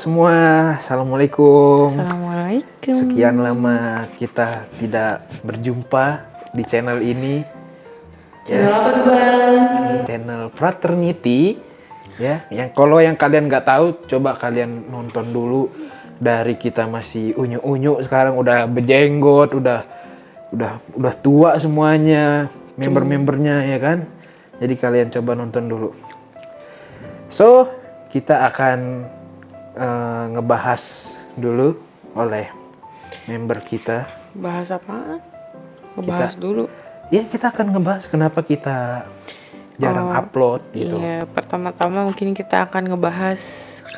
semua, Assalamualaikum. Assalamualaikum. Sekian lama kita tidak berjumpa di channel ini. Channel apa tuh Bang? Ini channel Fraternity. Ya, yang kalian nggak tahu, coba kalian nonton dulu. Dari kita masih unyu-unyu, sekarang udah berjenggot, udah tua semuanya, member-membernya ya kan. Jadi kalian coba nonton dulu. So, kita akan ngebahas dulu oleh member kita. Bahas apaan? Ngebahas dulu. Ya, kita akan ngebahas kenapa kita jarang upload gitu. Iya, pertama-tama mungkin kita akan ngebahas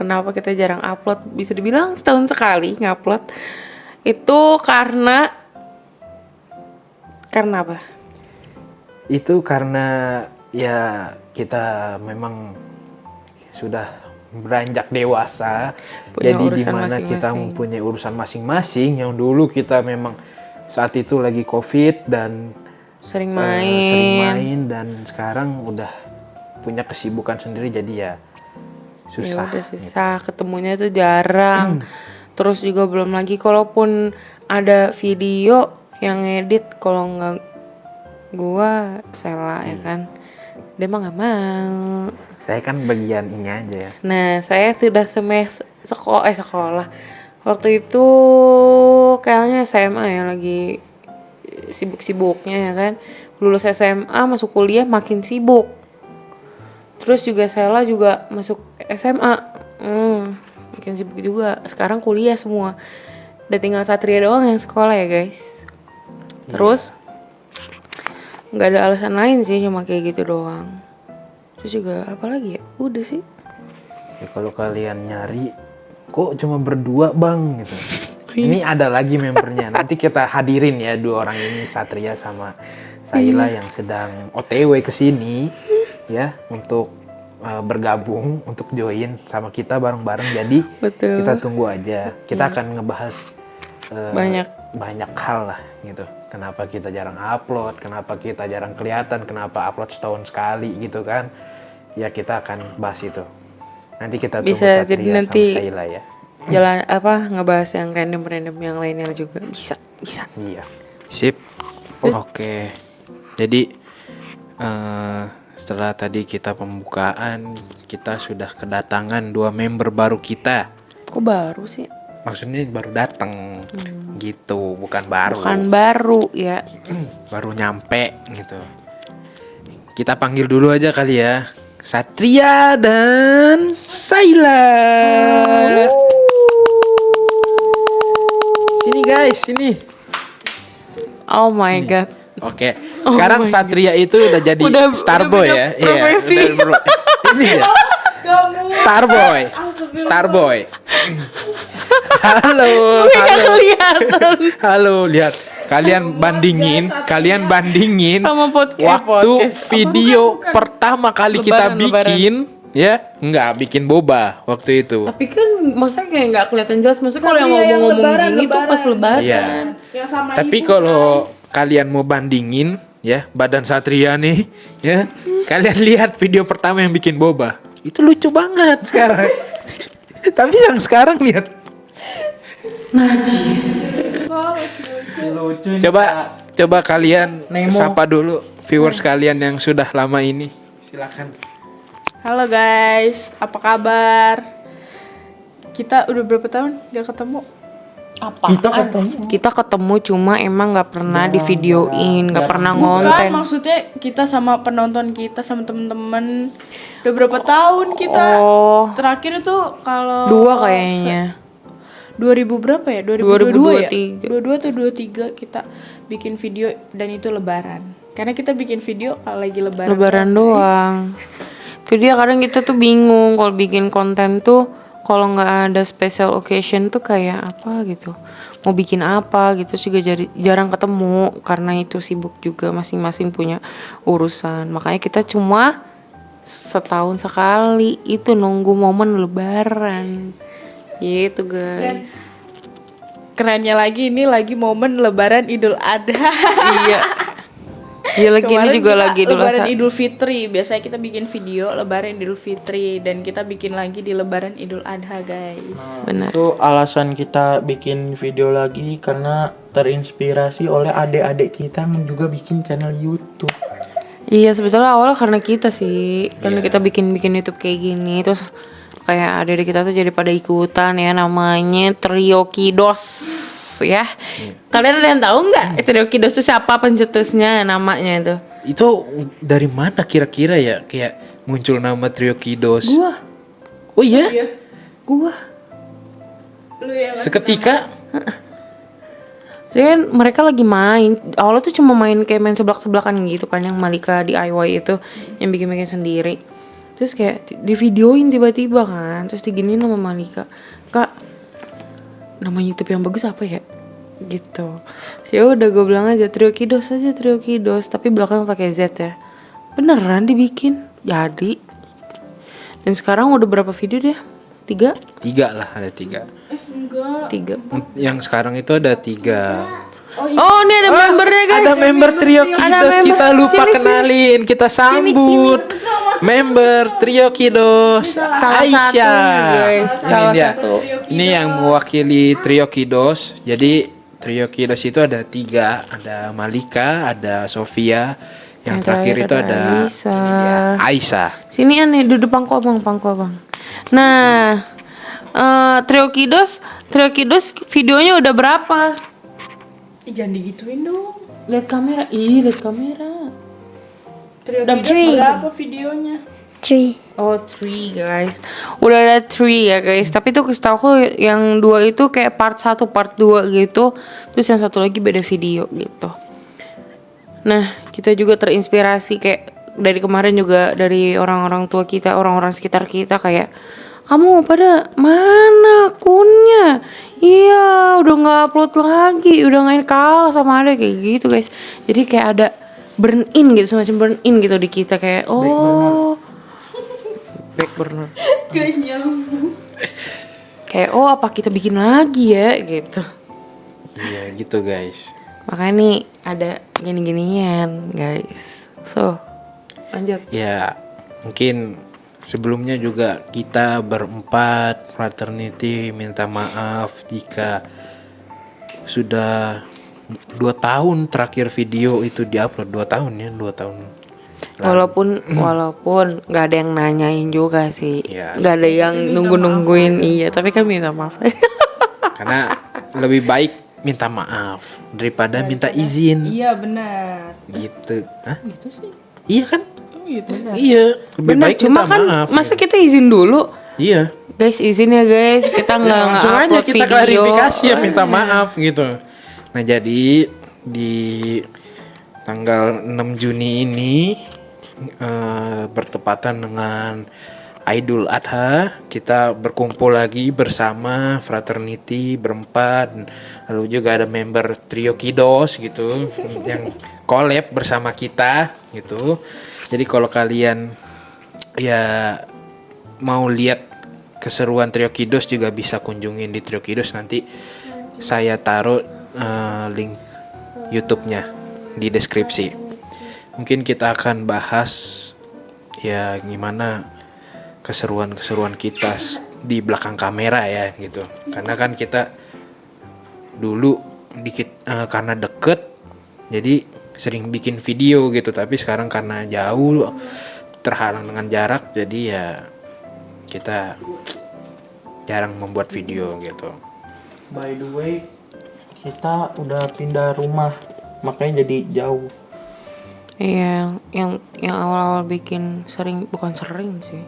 kenapa kita jarang upload. Bisa dibilang setahun sekali ngupload. Itu karena apa? Itu karena ya kita memang sudah beranjak dewasa, Punya jadi urusan dimana kita masing-masing. mempunyai urusan masing-masing. Yang dulu kita memang saat itu lagi COVID dan Sering sering main. main, dan sekarang udah punya kesibukan sendiri, jadi ya susah. Ya udah susah, ketemunya tuh jarang. Terus juga belum lagi kalaupun ada video yang ngedit, kalau nggak gua Sela ya kan. Dia mah nggak mau. Saya kan bagian ini aja ya. Nah, saya sudah sekolah. Waktu itu kayaknya SMA ya, lagi sibuk-sibuknya ya kan. Lulus SMA masuk kuliah makin sibuk. Terus juga Sela juga masuk SMA. Makin sibuk juga. Sekarang kuliah semua. Udah tinggal Satria doang yang sekolah ya, guys. Terus nggak ada alasan lain sih, cuma kayak gitu doang. Terus juga apa lagi ya? Udah sih. Ya, kalau kalian nyari kok cuma berdua bang gitu. Ini ada lagi membernya. Nanti kita hadirin ya dua orang ini, Satria sama Saila yang sedang OTW ke sini ya untuk bergabung, untuk join sama kita bareng-bareng. Jadi Betul. kita tunggu aja. Kita akan ngebahas banyak hal lah gitu. Kenapa kita jarang upload, kenapa kita jarang kelihatan, kenapa upload setahun sekali gitu kan. Ya kita akan bahas itu. Nanti kita tunggu Bisa, Satria jadi nanti sama Saila ya. jalan ngebahas yang random yang lainnya juga bisa. Iya. Sip. Oke. Jadi setelah tadi kita pembukaan, kita sudah kedatangan 2 member baru kita. Kok baru sih? Maksudnya baru datang gitu, bukan baru. Bukan baru ya. Baru nyampe gitu. Kita panggil dulu aja kali ya. Satria dan Saila. Sini guys, sini. Oh my god. Oke, sekarang Satria itu udah jadi Starboy ya. beda profesi. Ini ya. Starboy. Halo. Kelihatan Halo, lihat. Kalian bandingin sama waktu video pertama kali kita Lebaran. bikin, ya, nggak bikin boba waktu itu. Tapi kan maksudnya kayak nggak kelihatan jelas. Maksudnya kalau yang ngomong-ngomong gini tuh pas lebaran. Iya. Tapi kalau kalian mau bandingin ya badan Satria nih, ya, kalian lihat video pertama yang bikin boba. Itu lucu banget sekarang. Tapi yang sekarang lihat. Coba kalian sapa dulu viewers kalian yang sudah lama ini. Silakan. Halo guys, apa kabar? Kita udah berapa tahun gak ketemu? Kita ketemu cuma emang nggak pernah di videoin, nggak pernah Bukan, ngonten. maksudnya kita sama penonton kita, sama temen-temen. Udah berapa tahun kita? Oh. Terakhir itu kalau 2 kayaknya. 2000 berapa ya? 2022 ya? 2023. 22 atau 23 kita bikin video, dan itu lebaran. Karena kita bikin video kalau lagi lebaran. Lebaran doang. Itu dia, kadang kita tuh bingung kalau bikin konten tuh, kalau nggak ada special occasion tuh kayak apa gitu, mau bikin apa gitu, juga jarang ketemu karena itu sibuk juga, masing-masing punya urusan. Makanya kita cuma setahun sekali itu nunggu momen lebaran gitu guys. Kerennya lagi, ini lagi momen lebaran Idul Adha. Iya. Iya lagi ini Kemarin juga kita lagi Idul Lebaran Adha. Idul Fitri. Biasanya kita bikin video Lebaran Idul Fitri dan kita bikin lagi di Lebaran Idul Adha, guys. Benar. Itu alasan kita bikin video lagi karena terinspirasi oleh adik-adik kita yang juga bikin channel YouTube. Iya sebetulnya awalnya karena kita sih, karena kita bikin YouTube kayak gini, terus kayak adik kita tuh jadi pada ikutan ya, namanya Trio Kidos ya. Kalian ada yang tahu nggak Trio Kidos itu siapa pencetusnya namanya itu? Itu dari mana kira-kira ya kayak muncul nama Trio Kidos? Gua, Oh iya? gua. Lu yang Seketika Jadi kan mereka lagi main, awalnya tuh cuma main kayak main seblak-seblakan gitu kan, yang Malika DIY itu yang bikin-bikin sendiri. Terus kayak di videoin tiba-tiba kan, terus diginiin sama Malika, Kak, nama YouTube yang bagus apa ya? Gitu. Ya udah gue bilang aja Trio Kidos aja, Trio Kidos, tapi belakang pakai Z ya. Beneran dibikin, jadi. Dan sekarang udah berapa video dia? 3? 3 lah, ada 3. enggak. 3. Yang sekarang itu ada 3. Oh, ini ada membernya guys. Ada member Trio Ada Kidos, member. kita lupa Sini, kenalin, kita sambut member Trio Kidos, Salah Aisyah. satunya, guys. Ini Salah dia. satu. Ini yang mewakili Trio Kidos. Jadi Trio Kidos itu ada 3, ada Malika, ada Sofia, yang terakhir itu ada Aisyah. Sini aneh duduk pangku abang. Nah, Trio Kidos videonya udah berapa? Jangan digituin dong. Lihat kamera, lihat kamera. Trio Udah Kidos three. berapa videonya? 3. Oh 3 guys, udah ada 3 ya guys. Tapi tuh kasih tau aku yang 2 itu kayak part 1, part 2 gitu. Terus yang satu lagi beda video gitu. Nah kita juga terinspirasi kayak dari kemarin juga dari orang-orang tua kita, orang-orang sekitar kita kayak, kamu pada mana akunnya? Iya udah nggak upload lagi, udah nggak kalah sama ada kayak gitu guys. Jadi kayak ada burn in gitu, semacam burn in gitu di kita kayak back burner. Gak nyambung. Kayak apa kita bikin lagi ya gitu. Iya gitu guys. Makanya nih ada gini-ginian guys. So lanjut. Ya mungkin sebelumnya juga kita berempat fraternity minta maaf jika sudah 2 tahun terakhir video itu diupload. 2 tahun ya, 2 tahun. Walaupun nggak ada yang nanyain juga sih, Iya. nggak ada yang nungguin, iya. Tapi kan minta maaf. Karena lebih baik minta maaf daripada minta izin Iya benar. gitu. Hah? Gitu sih. Iya kan? Oh gitu. Iya, lebih Bener, baik cuma minta kan maaf. masa kita izin dulu, Iya. guys izin ya guys, kita nggak Langsung aja upload kita video. klarifikasi ya, minta maaf gitu. Nah jadi di tanggal 6 Juni ini bertepatan dengan Idul Adha, kita berkumpul lagi bersama fraternity berempat, lalu juga ada member Trio Kidos gitu yang collab bersama kita gitu. Jadi kalau kalian ya mau lihat keseruan Trio Kidos juga bisa kunjungin di Trio Kidos, nanti saya taruh link YouTube-nya di deskripsi. Mungkin kita akan bahas ya gimana keseruan-keseruan kita di belakang kamera ya gitu. Karena kan kita dulu dikit karena deket jadi sering bikin video gitu, tapi sekarang karena jauh terhalang dengan jarak jadi ya kita jarang membuat video gitu. By the way, kita udah pindah rumah, makanya jadi jauh. Iya, yang awal-awal bikin bukan sering sih,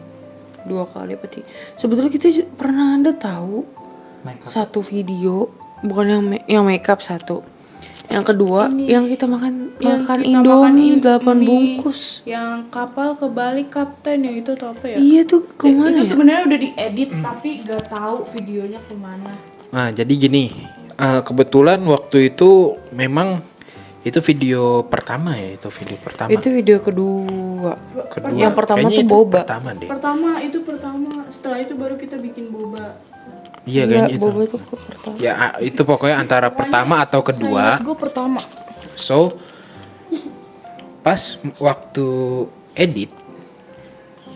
2 kali berarti. Sebetulnya kita pernah ada tahu Makeup. satu video, bukan yang makeup satu. Yang kedua yang kita makan Yang kita Indomie makan 8 Indomie. bungkus. Yang kapal kebalik kapten yang itu tuh apa ya? Iya tuh kemana Itu ya? sebenarnya udah diedit tapi gak tahu videonya kemana. Nah jadi gini, kebetulan waktu itu memang itu video pertama ya, itu video pertama. Itu video kedua. Kedua. Yang pertama Kayaknya tuh itu boba. Pertama deh. Pertama, setelah itu baru kita bikin boba. Iya kayaknya itu. boba itu ke pertama. Ya itu pokoknya antara pertama atau kedua. Gue pertama. So pas waktu edit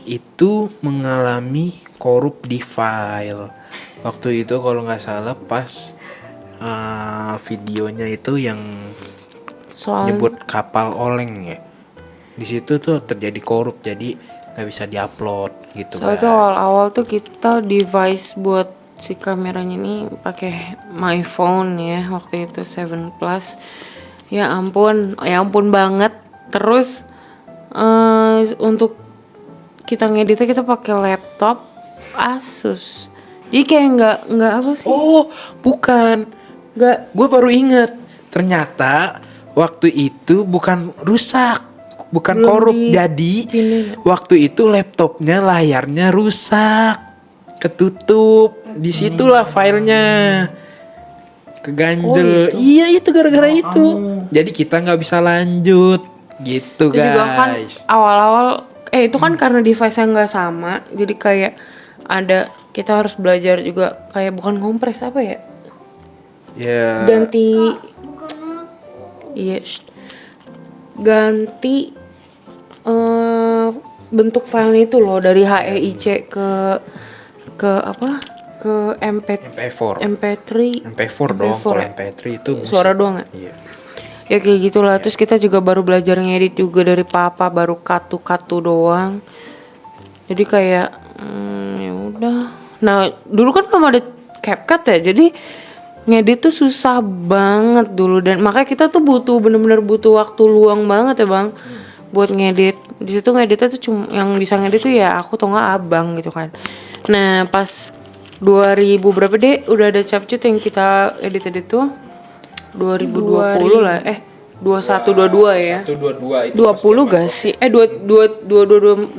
itu mengalami korup di file. Waktu itu kalau nggak salah pas videonya itu yang Soalnya nyebut kapal oleng ya. Di situ tuh terjadi korup, jadi nggak bisa diupload gitu. Soalnya tuh guys. awal-awal tuh kita device buat si kameranya ini pakai my phone ya waktu itu 7 Plus. Ya ampun banget. Terus untuk kita ngeditnya kita pakai laptop Asus. Jadi kayak nggak apa sih? Oh, bukan. Nggak Gue baru inget. Ternyata waktu itu bukan rusak, bukan Belum korup. di- Jadi pindahin. waktu itu laptopnya layarnya rusak, ketutup. Disitulah filenya keganjel. Iya itu gara-gara itu. Jadi kita nggak bisa lanjut gitu itu juga kan guys. awal-awal itu kan karena device-nya nggak sama. Jadi kayak ada kita harus belajar juga kayak bukan ngompres apa ya? Ya. Ganti iya ganti bentuk filenya itu loh dari HEIC ke apa ke MP4. MP3 MP4 dong. Kalau ya? MP3 itu musik. Suara doang ya? Iya. Ya kayak gitulah. Terus kita juga baru belajar ngedit juga dari papa, baru katu doang. Jadi kayak ya udah. Nah dulu kan belum ada CapCut ya, jadi ngedit tuh susah banget dulu dan makanya kita tuh bener-bener butuh waktu luang banget ya bang buat ngedit. Di situ ngeditnya tuh cuma yang bisa ngedit tuh ya aku atau nggak abang gitu kan. Nah pas 2000 berapa deh udah ada CapCut yang kita edit tuh 2020 lah 21 22 ya 122 itu 20 gak sih? 23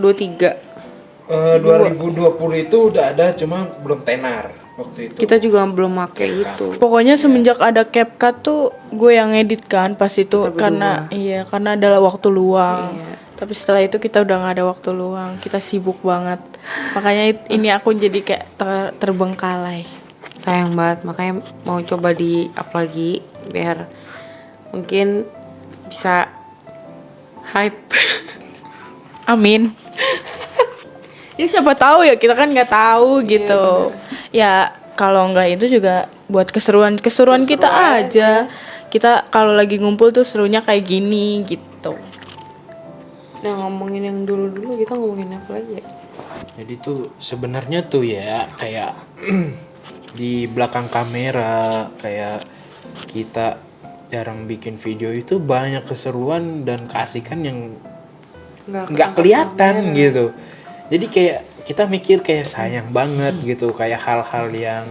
2020 itu udah ada cuma belum tenar waktu itu. kita juga belum pakai itu. Pokoknya semenjak ada CapCut tuh gue yang ngedit kan pas itu karena karena adalah waktu luang. Tapi setelah itu kita udah nggak ada waktu luang, kita sibuk banget. Makanya ini aku jadi kayak terbengkalai. Sayang banget makanya mau coba di up lagi biar mungkin bisa hype. Amin. Ya siapa tahu ya, kita kan nggak tahu gitu. Ya kalau nggak itu juga buat keseruan kita aja. Kita kalau lagi ngumpul tuh serunya kayak gini gitu. Nah ngomongin yang dulu kita ngomongin apa lagi ya? Jadi tuh sebenarnya tuh ya kayak di belakang kamera kayak kita jarang bikin video itu banyak keseruan dan keasikan yang nggak kelihatan gitu. Jadi kayak kita mikir kayak sayang banget gitu, kayak hal-hal yang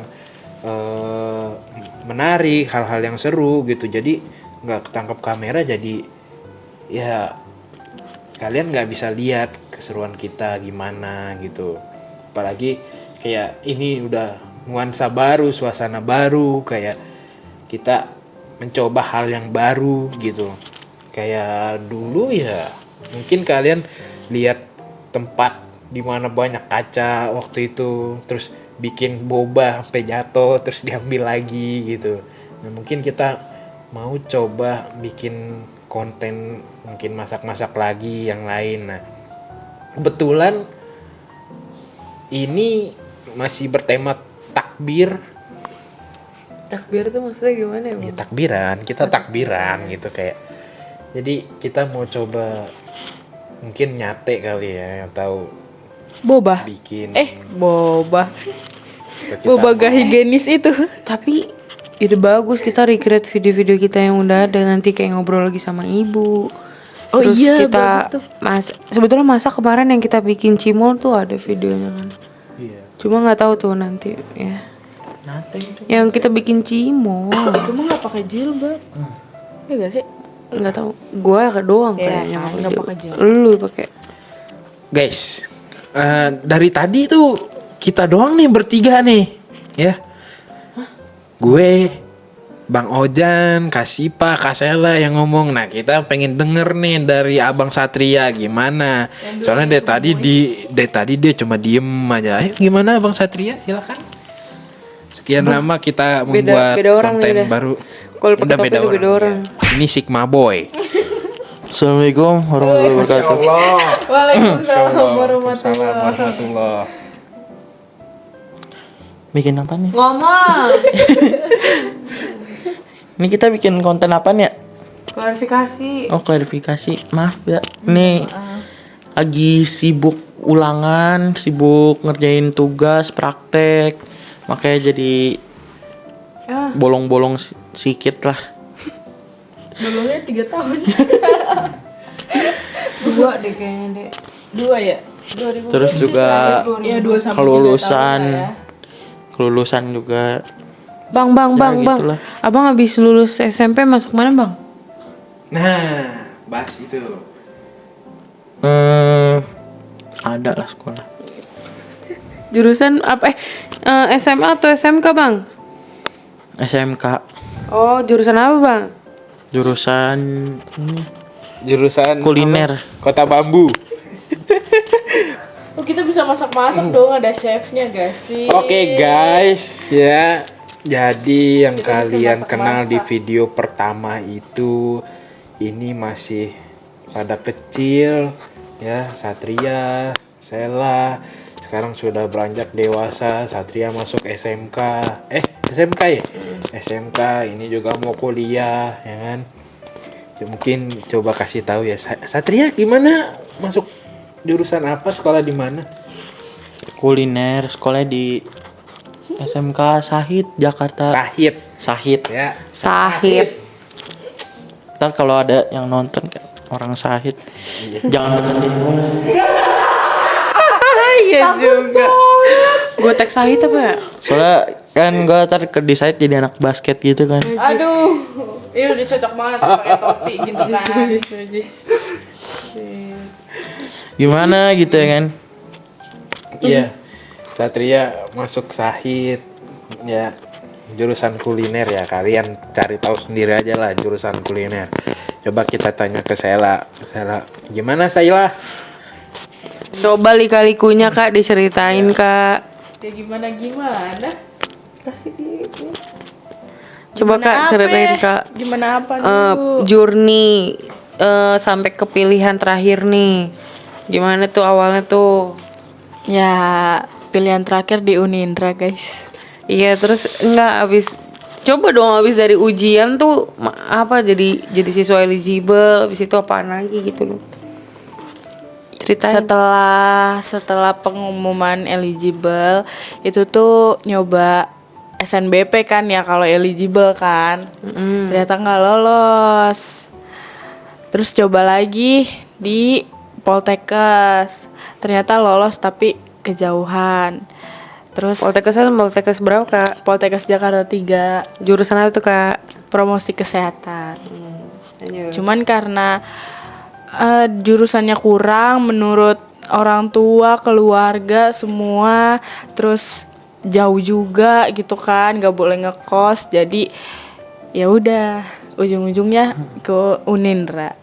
menarik, hal-hal yang seru gitu. Jadi nggak ketangkap kamera, jadi ya kalian nggak bisa lihat keseruan kita gimana gitu. Apalagi kayak ini udah nuansa baru, suasana baru, kayak kita mencoba hal yang baru gitu. Kayak dulu ya mungkin kalian lihat tempat di mana banyak kaca waktu itu, terus bikin boba sampai jatuh terus diambil lagi gitu. Nah, mungkin kita mau coba bikin konten mungkin masak-masak lagi yang lain. Nah, kebetulan ini masih bertema takbir. Takbir tuh maksudnya gimana ya? Ya, takbiran, kita takbiran gitu kayak. Jadi kita mau coba mungkin nyate kali ya atau Boba. bikin Boba. atau kita Boba mau- gak higienis itu. Tapi ide bagus kita recreate video-video kita yang udah ada nanti kayak ngobrol lagi sama ibu. Oh Terus iya, kita bagus tuh. sebetulnya masa kemarin yang kita bikin cimol tuh ada videonya kan. Iya. Cuma nggak tahu tuh nanti ya. Nanti itu. Yang kita bikin cimol Cuma nggak pakai jilbab. Ya gak sih? nggak tahu. Gua doang Iya, kayaknya kan, nggak pakai jilbab. Lu pakai. Guys, dari tadi tuh kita doang nih bertiga nih, ya. Gue, Bang Ojan, Kak Sipa, Kak Sela yang ngomong. Nah, kita pengen denger nih dari Abang Satria gimana. Soalnya dari tadi dia cuma diem aja. Ayo gimana Abang Satria? Silakan. Sekian lama kita membuat beda orang nih konten udah. baru. Kalau pakai topi udah beda orang. Ya. Ini Sigma Boy. Assalamualaikum warahmatullahi wabarakatuh. Waalaikumsalam warahmatullah. Bikin apa nih? Ngomong. Ini kita bikin konten apa nih ya? Klarifikasi. Oh, klarifikasi. Maaf ya. Nih lagi sibuk ulangan, sibuk ngerjain tugas, praktek. Makanya jadi bolong-bolong sedikit lah. Belumnya 3 tahun. 2 deh kayaknya deh. 2 ya? 2000. Terus juga Ya 2 sampai 3 kelulusan. tahun lah ya. Kelulusan juga. Bang, gitulah. Abang habis lulus SMP masuk mana, Bang? Nah, bahas itu. Ada lah sekolah. Jurusan apa? SMA atau SMK, Bang? SMK. Oh, jurusan apa, Bang? Jurusan Jurusan kuliner. apa? Kota Bambu. Oh, kita bisa masak-masak dong, ada chefnya gak sih? Oke guys, ya. Jadi yang Kita bisa kalian masak-masak. kenal di video pertama itu ini masih pada kecil ya, Satria, Sela. Sekarang sudah beranjak dewasa, Satria masuk SMK. SMK ya? SMK, ini juga mau kuliah, ya kan? Ya, mungkin coba kasih tahu ya, Satria gimana masuk jurusan apa, sekolah di mana? Kuliner, sekolah di SMK Sahid Jakarta. Sahid Sahid. ya. Sahid. Ntar kalau ada yang nonton kan orang Sahid, jangan deketin gue. Iya juga. Gue teks Sahid apa ya? Soalnya kan gue ntar ke di Sahid jadi anak basket gitu kan. Aduh, ini udah cocok banget pakai topi gitu kan. Gimana gitu ya kan? Iya. Satria masuk Sahid ya, jurusan kuliner ya. Kalian cari tahu sendiri aja lah jurusan kuliner. Coba kita tanya ke Sela. Sela, gimana Sela? Coba lika-likunya, Kak, diceritain, Kak. Ya gimana? Coba, Kak, ceritain, Kak. Gimana apa dulu? Journey sampai ke pilihan terakhir nih. Gimana tuh awalnya tuh? Ya, pilihan terakhir di Unindra, guys. Iya, terus enggak coba dong habis dari ujian tuh apa jadi siswa eligible, habis itu apaan lagi gitu loh. Ceritain. Setelah pengumuman eligible itu tuh nyoba SNBP kan ya, kalau eligible kan. Ternyata nggak lolos. Terus coba lagi di Poltekkes. Ternyata lolos tapi kejauhan. Terus Poltekkes berapa, Kak? Poltekkes Jakarta 3, Jurusan apa tuh, Kak? promosi kesehatan. Lanjut. Cuman karena jurusannya kurang menurut orang tua, keluarga semua, terus jauh juga gitu kan, nggak boleh ngekos, jadi ya udah ujung-ujungnya ke Unindra.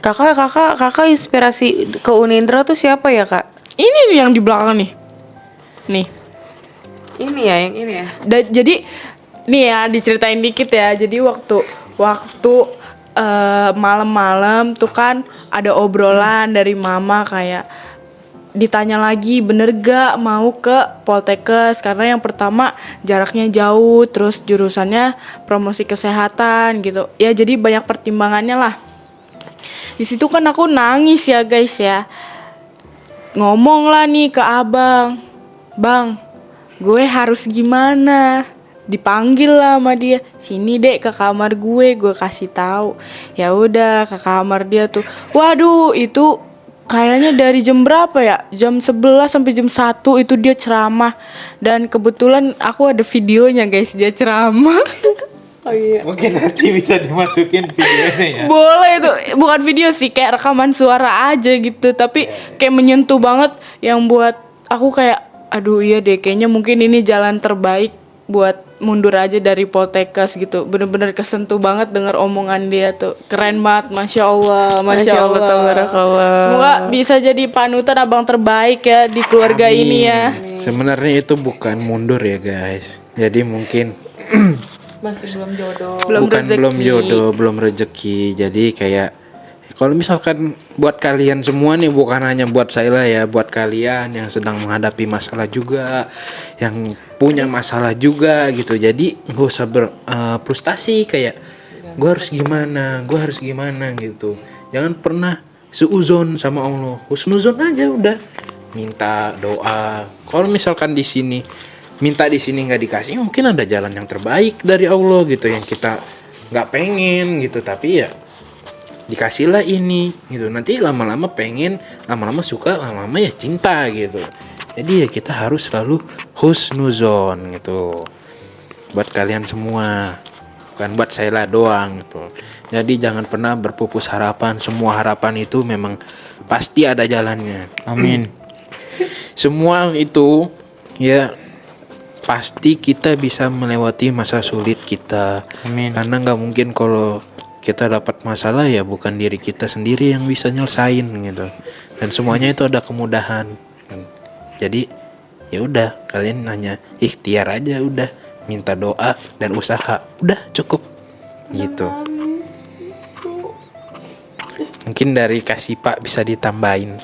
Kakak inspirasi ke Unindra tuh siapa ya, Kak? Ini nih yang di belakang nih. Ini ya, yang ini ya. Jadi nih ya, diceritain dikit ya. Jadi waktu malam-malam tuh kan ada obrolan dari mama, kayak ditanya lagi bener gak mau ke Poltekkes, karena yang pertama jaraknya jauh, terus jurusannya promosi kesehatan gitu ya, jadi banyak pertimbangannya lah. Di situ kan aku nangis ya guys ya, ngomong lah nih ke abang, bang gue harus gimana. Dipanggil lah sama dia, sini dek ke kamar gue kasih tahu. Ya udah ke kamar dia tuh, waduh itu kayaknya dari jam berapa ya, jam 11 sampai jam 1 itu dia ceramah. Dan kebetulan aku ada videonya guys, dia ceramah. Oh iya. Mungkin nanti bisa dimasukin videonya ya. Boleh, itu bukan video sih, kayak rekaman suara aja gitu, tapi kayak menyentuh banget, yang buat aku kayak aduh iya deh, kayaknya mungkin ini jalan terbaik buat mundur aja dari Poltekkes gitu. Bener-bener kesentuh banget denger omongan dia tuh, keren banget, masya Allah. tabarakallah. Semoga bisa jadi panutan abang terbaik ya di keluarga ini ya. Sebenarnya itu bukan mundur ya guys. Jadi mungkin Masih belum jodoh. Belum bukan rezeki. belum jodoh, belum rezeki. Jadi kayak Kalau misalkan buat kalian semua nih, bukan hanya buat saya ya, buat kalian yang sedang menghadapi masalah juga, yang punya masalah juga gitu. Jadi gak usah frustasi kayak gue harus gimana gitu. Jangan pernah suuzon sama Allah, husnuzon aja udah. Minta doa. Kalau misalkan di sini minta di sini nggak dikasih, mungkin ada jalan yang terbaik dari Allah gitu yang kita nggak pengen gitu, tapi ya dikasihlah ini gitu. Nanti lama-lama pengen, lama-lama suka, lama-lama ya cinta gitu. Jadi ya kita harus selalu husnuzon gitu. Buat kalian semua, bukan buat saya lah doang gitu. Jadi jangan pernah berpupus harapan. Semua harapan itu memang pasti ada jalannya. Amin. Semua itu ya pasti kita bisa melewati masa sulit kita. Amin. Karena nggak mungkin kalau kita dapat masalah ya bukan diri kita sendiri yang bisa nyelesain gitu. Dan semuanya itu ada kemudahan. Jadi ya udah, kalian hanya ikhtiar aja udah, minta doa dan usaha, udah cukup gitu. Mungkin dari kasih Pak bisa ditambahin.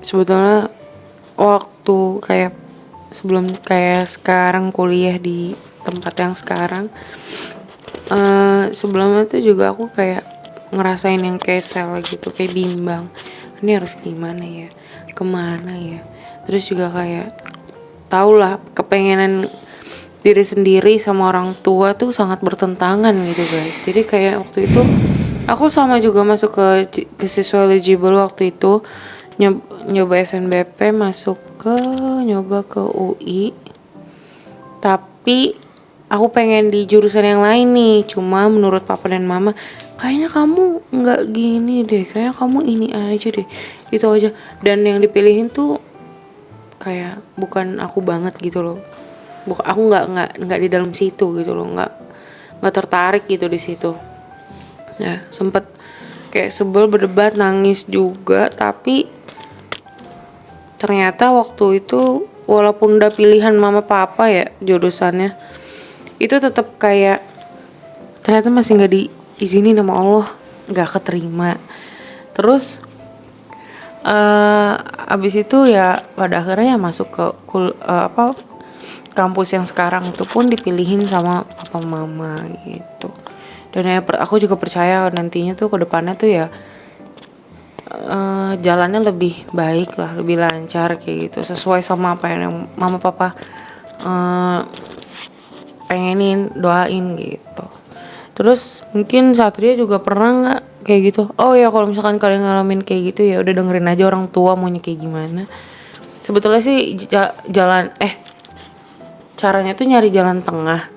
Sebetulnya waktu kayak sebelum kayak sekarang kuliah di tempat yang sekarang, sebelumnya tuh juga aku kayak ngerasain yang kayak sel gitu, kayak bimbang, ini harus gimana ya, kemana ya. Terus juga kayak tau lah, kepengenan diri sendiri sama orang tua tuh sangat bertentangan gitu guys. Jadi kayak waktu itu aku sama juga masuk ke siswa eligible waktu itu, nyoba SNBP, masuk nyoba ke UI, tapi aku pengen di jurusan yang lain nih. Cuma menurut papa dan mama, kayaknya kamu nggak gini deh, kayaknya kamu ini aja deh, itu aja. Dan yang dipilihin tuh kayak bukan aku banget gitu loh. Aku nggak di dalam situ gitu loh, nggak tertarik gitu di situ. Ya sempet kayak sebel, berdebat, nangis juga, tapi ternyata waktu itu walaupun udah pilihan mama papa ya jurusannya, itu tetap kayak ternyata masih nggak diizinin sama Allah, nggak keterima. Terus abis itu ya pada akhirnya ya masuk ke kampus yang sekarang itu pun dipilihin sama papa mama gitu. Dan ya aku juga percaya nantinya tuh ke depannya tuh ya jalannya lebih baik lah, lebih lancar kayak gitu, sesuai sama apa yang mama papa pengenin, doain gitu. Terus mungkin Satria juga pernah nggak kayak gitu? Oh ya, kalau misalkan kalian ngalamin kayak gitu ya udah dengerin aja orang tua maunya kayak gimana. Sebetulnya sih caranya tuh nyari jalan tengah,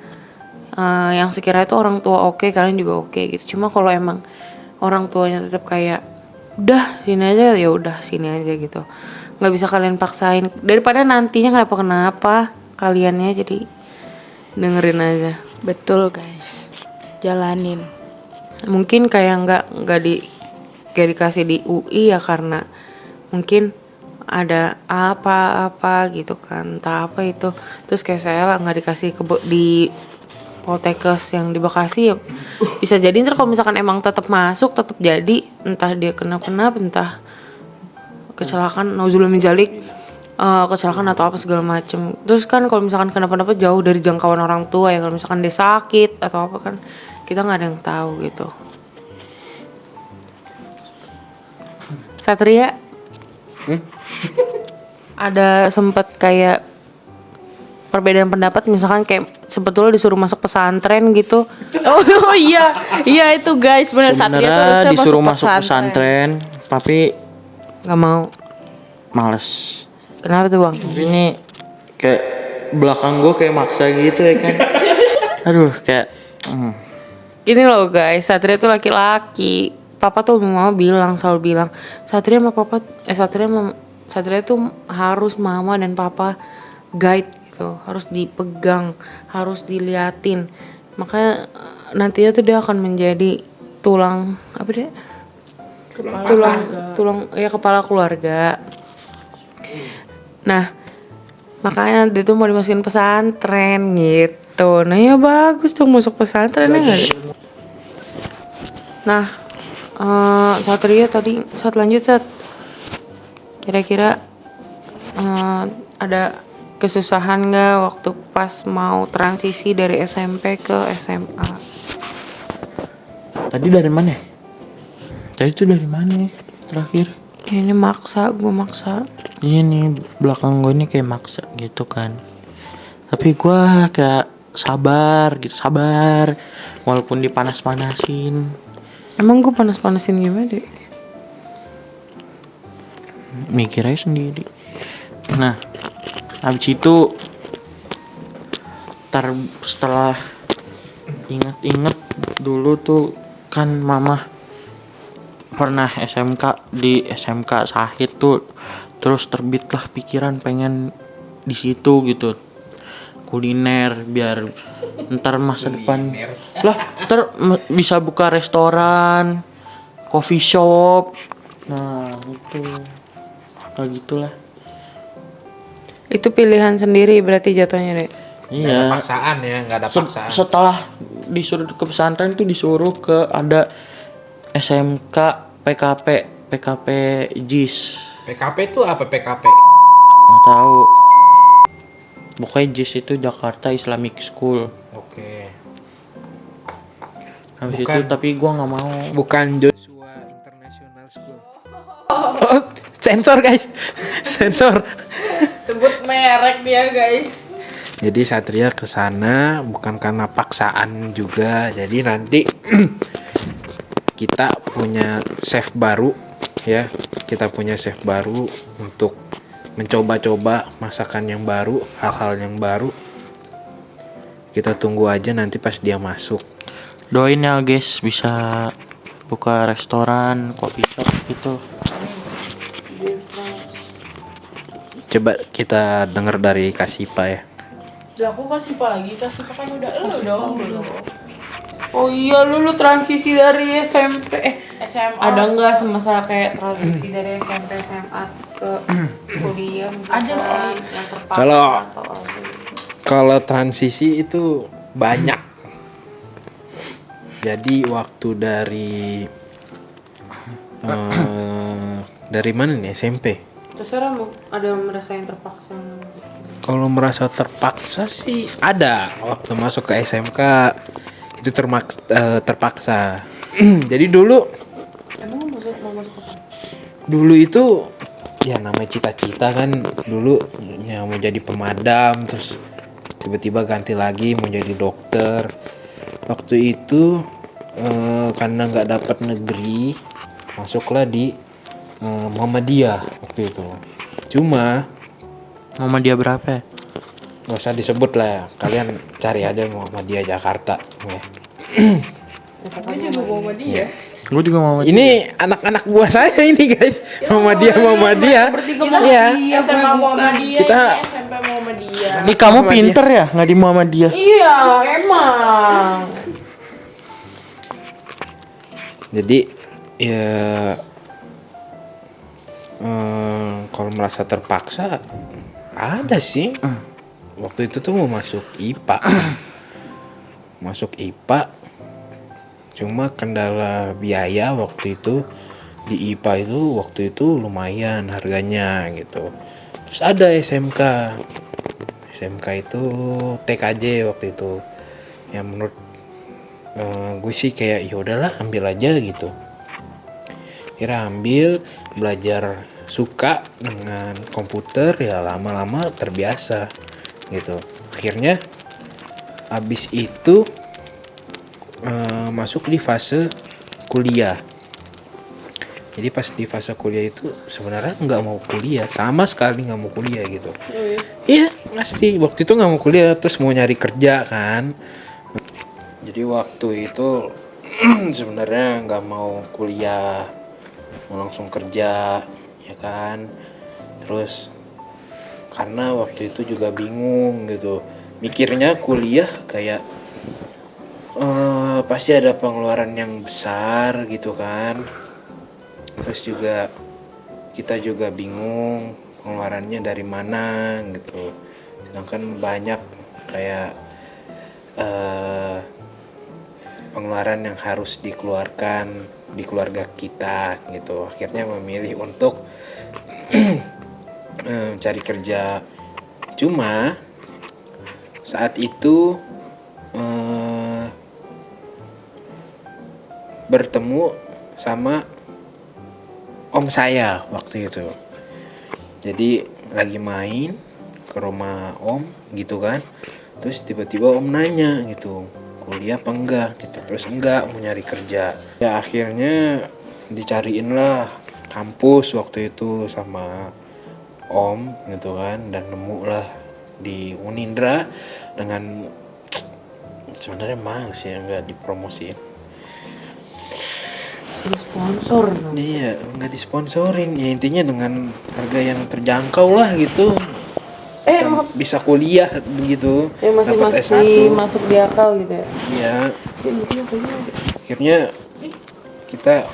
yang sekiranya tuh orang tua oke, kalian juga oke gitu. Cuma kalau emang orang tuanya tetap kayak udah sini aja, ya udah sini aja gitu, nggak bisa kalian paksain. Daripada nantinya kenapa kaliannya, jadi dengerin aja. Betul guys, jalanin. Mungkin kayak nggak dikasih di UI ya karena mungkin ada apa gitu kan, entah apa itu. Terus kayak saya lah nggak dikasih di Poltekkes yang di Bekasi ya, bisa jadi ntar kalau misalkan emang tetap masuk, tetap jadi, entah dia kenapa-kenapa, entah kecelakaan, nauzubillah min dzalik, kecelakaan atau apa segala macem. Terus kan kalau misalkan kenapa-napa jauh dari jangkauan orang tua ya, kalau misalkan dia sakit atau apa kan kita nggak ada yang tahu gitu. Satria, ada sempet kayak perbedaan pendapat, misalkan kayak sebetulnya disuruh masuk pesantren gitu. Oh iya itu guys, benar. Satria tuh Sebenarnya harusnya disuruh masuk pesantren, tapi Nggak mau. males. Kenapa tuh bang? Ini kayak belakang gue kayak maksa gitu ya kan. Aduh kayak Gini loh guys, Satria tuh laki-laki. Papa tuh mama selalu bilang, Satria tuh harus mama dan papa guide gitu, harus dipegang, harus diliatin. Makanya nantinya tuh dia akan menjadi tulang apa deh? Tulang ya, kepala keluarga. Nah, makanya dia tuh mau dimasukin pesantren gitu. gitu. Nah ya bagus tuh masuk pesantren ya nggak? Nah, Satria tadi saat lanjut saat kira-kira ada kesusahan nggak waktu pas mau transisi dari SMP ke SMA? Tadi dari mana? Tadi tuh dari mana terakhir? Ya, ini gue maksa. Iya nih, belakang gue ini kayak maksa gitu kan. Tapi gue kayak sabar gitu, sabar. Walaupun dipanas-panasin. Emang gue panas-panasin gimana deh? Mikir aja sendiri. Nah, habis itu setelah inget-inget dulu tuh kan mama pernah di SMK Sahid tuh, terus terbitlah pikiran pengen di situ gitu, kuliner biar ntar masa depan lah ntar bisa buka restoran, coffee shop. Nah itu kayak gitulah. Itu pilihan sendiri berarti jatuhnya deh. Nggak ada Iya. paksaan ya, nggak ada paksaan. Setelah disuruh ke pesantren tuh disuruh ke ada SMK PKP JIS. PKP itu apa PKP? Nggak tahu. Pokoknya JIS itu Jakarta Islamic School. Oke. Habis Bukan. itu tapi gua nggak mau. Bukan Joshua International School. Oh, sensor guys. Sensor. Sebut merek dia guys. Jadi Satria ke sana bukan karena paksaan juga. Jadi nanti kita punya chef baru ya. Kita punya chef baru untuk mencoba-coba masakan yang baru, hal-hal yang baru. Kita tunggu aja nanti pas dia masuk. Doain ya guys bisa buka restoran, coffee shop gitu. Coba kita dengar dari Kasipa ya. Lah aku kasih apa lagi? Kasih apa kan udah lu dong belum. Oh iya lu transisi dari SMP SMA. ada nggak semasa kayak transisi dari SMP SMA ke kuliah misalkan Ada yang terpaksa Kalau- atau apa? Kalau transisi itu banyak. Jadi waktu dari mana nih SMP? Terserah mau ada merasa yang terpaksa. Kalau merasa terpaksa sih ada waktu masuk ke SMK itu terpaksa. Jadi dulu Emang mau masuk apa? dulu itu ya namanya cita-cita kan dulu ya mau jadi pemadam terus tiba-tiba ganti lagi mau jadi dokter. Waktu itu karena nggak dapat negeri masuklah di Muhammadiyah waktu itu. Cuma Mama dia berapa ya? nggak usah disebut lah ya. Kalian cari aja Muhammadiyah Jakarta ya. Aku juga mau sama dia. Gue juga mau. Ini anak-anak buah saya ini guys. Muhammadiyah. Iya. SMA Muhammadiyah, Kita- ini SMP Muhammadiyah. Ini kamu pinter ya nggak di Muhammadiyah? Iya, emang. Jadi ya kalau merasa terpaksa ada sih. Waktu itu tuh mau masuk IPA. Masuk IPA. Cuma kendala biaya waktu itu di IPA itu waktu itu lumayan harganya gitu. Terus ada SMK. SMK itu TKJ waktu itu. Yang menurut gue sih kayak ya udahlah ambil aja gitu. Kira ambil belajar suka dengan komputer ya lama-lama terbiasa gitu. Akhirnya habis itu masuk di fase kuliah. Jadi pas di fase kuliah itu sebenarnya nggak mau kuliah, sama sekali nggak mau kuliah gitu. Iya pasti waktu itu nggak mau kuliah terus mau nyari kerja kan. Jadi waktu itu sebenarnya nggak mau kuliah, mau langsung kerja ya kan. Terus karena waktu itu juga bingung gitu, mikirnya kuliah kayak pasti ada pengeluaran yang besar gitu kan. Terus juga kita juga bingung pengeluarannya dari mana gitu. Sedangkan banyak kayak eh, pengeluaran yang harus dikeluarkan di keluarga kita gitu. Akhirnya memilih untuk cari kerja. Cuma saat itu bertemu sama om saya waktu itu. Jadi lagi main ke rumah om gitu kan. Terus tiba-tiba om nanya gitu, kuliah apa enggak gitu. Terus enggak, mau nyari kerja. Ya akhirnya dicariin lah kampus waktu itu sama om gitu kan, dan nemu lah di Unindra dengan sebenarnya mahal sih, enggak dipromosiin. Suruh sponsor dong. Iya, nggak disponsorin. Ya intinya dengan harga yang terjangkau lah gitu. Bisa kuliah begitu, Masih dapat masih S1. masuk di akal gitu ya. Iya. Akhirnya kita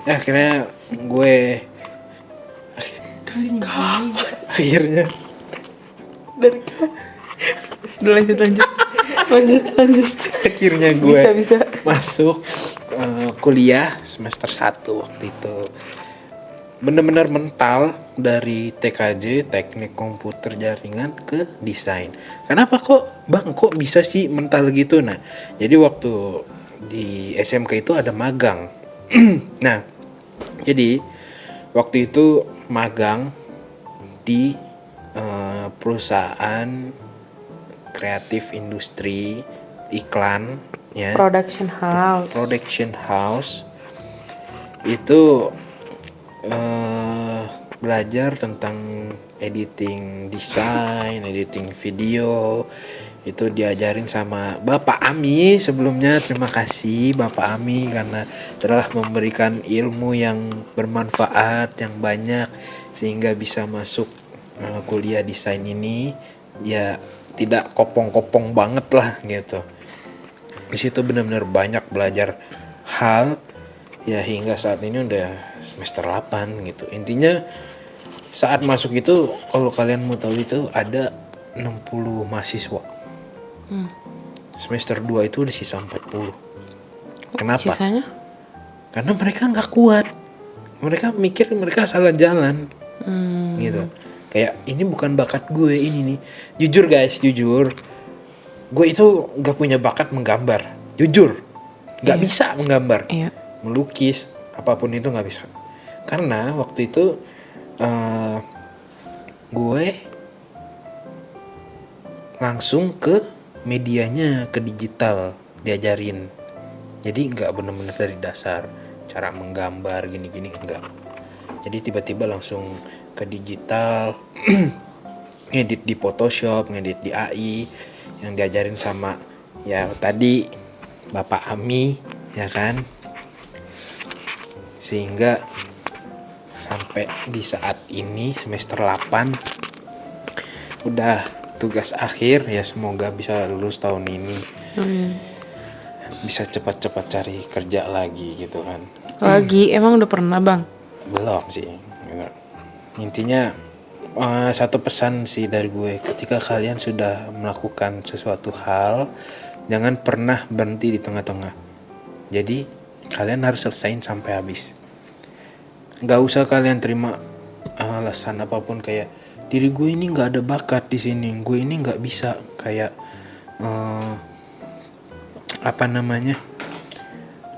akhirnya gue akhirnya Udah lanjut. akhirnya gue Bisa. masuk kuliah semester 1 waktu itu. Bener-bener mental dari TKJ, teknik komputer jaringan, ke desain. Kenapa kok bang, kok bisa sih mental gitu? Nah, jadi waktu di SMK itu ada magang. Nah, jadi waktu itu magang di perusahaan kreatif industri iklan ya, production house itu belajar tentang editing desain, editing video. Itu diajarin sama Bapak Ami sebelumnya. Terima kasih Bapak Ami karena telah memberikan ilmu yang bermanfaat yang banyak sehingga bisa masuk kuliah desain ini. Ya tidak kopong-kopong banget lah gitu. Di situ benar-benar banyak belajar hal ya, hingga saat ini udah semester 8 gitu. Intinya saat masuk itu, kalau kalian mau tahu, itu ada 60 mahasiswa. Semester 2 itu udah sisa 40. Kenapa? Sisanya? Karena mereka nggak kuat. Mereka mikir mereka salah jalan. Gitu. Kayak ini bukan bakat gue ini nih. Jujur guys, jujur. Gue itu nggak punya bakat menggambar. Jujur. Nggak bisa menggambar. Iya. Melukis, apapun itu nggak bisa. Karena waktu itu gue langsung ke medianya, ke digital diajarin. Jadi nggak bener-bener dari dasar cara menggambar gini-gini, enggak. Jadi tiba-tiba langsung ke digital, ngedit di Photoshop, ngedit di AI, yang diajarin sama ya tadi Bapak Ami ya kan. Sehingga sampai di saat ini semester 8 udah tugas akhir ya, semoga bisa lulus tahun ini. Bisa cepat-cepat cari kerja lagi gitu kan. Lagi emang udah pernah bang? Belum sih gitu. Intinya satu pesan sih dari gue, ketika kalian sudah melakukan sesuatu hal, jangan pernah berhenti di tengah-tengah. Jadi kalian harus selesain sampai habis. Gak usah kalian terima alasan apapun kayak diri gue ini nggak ada bakat di sini, gue ini nggak bisa, kayak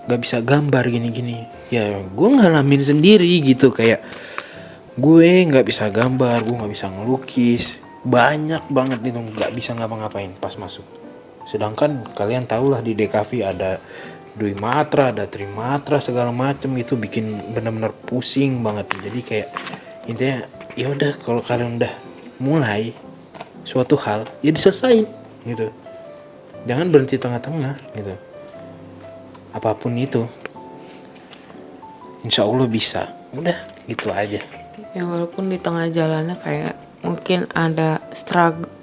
nggak bisa gambar gini-gini. Ya gue ngalamin sendiri gitu, kayak gue nggak bisa gambar, gue nggak bisa ngelukis, banyak banget itu nggak bisa ngapa-ngapain pas masuk. Sedangkan kalian tahu lah di DKV ada Dwi Matra, ada Trimatra, segala macem gitu, bikin benar-benar pusing banget. Jadi kayak intinya ya udah, kalau kalian udah mulai suatu hal ya diselesain gitu, jangan berhenti tengah-tengah gitu. Apapun itu insya Allah bisa, udah gitu aja. Ya walaupun di tengah jalannya kayak mungkin ada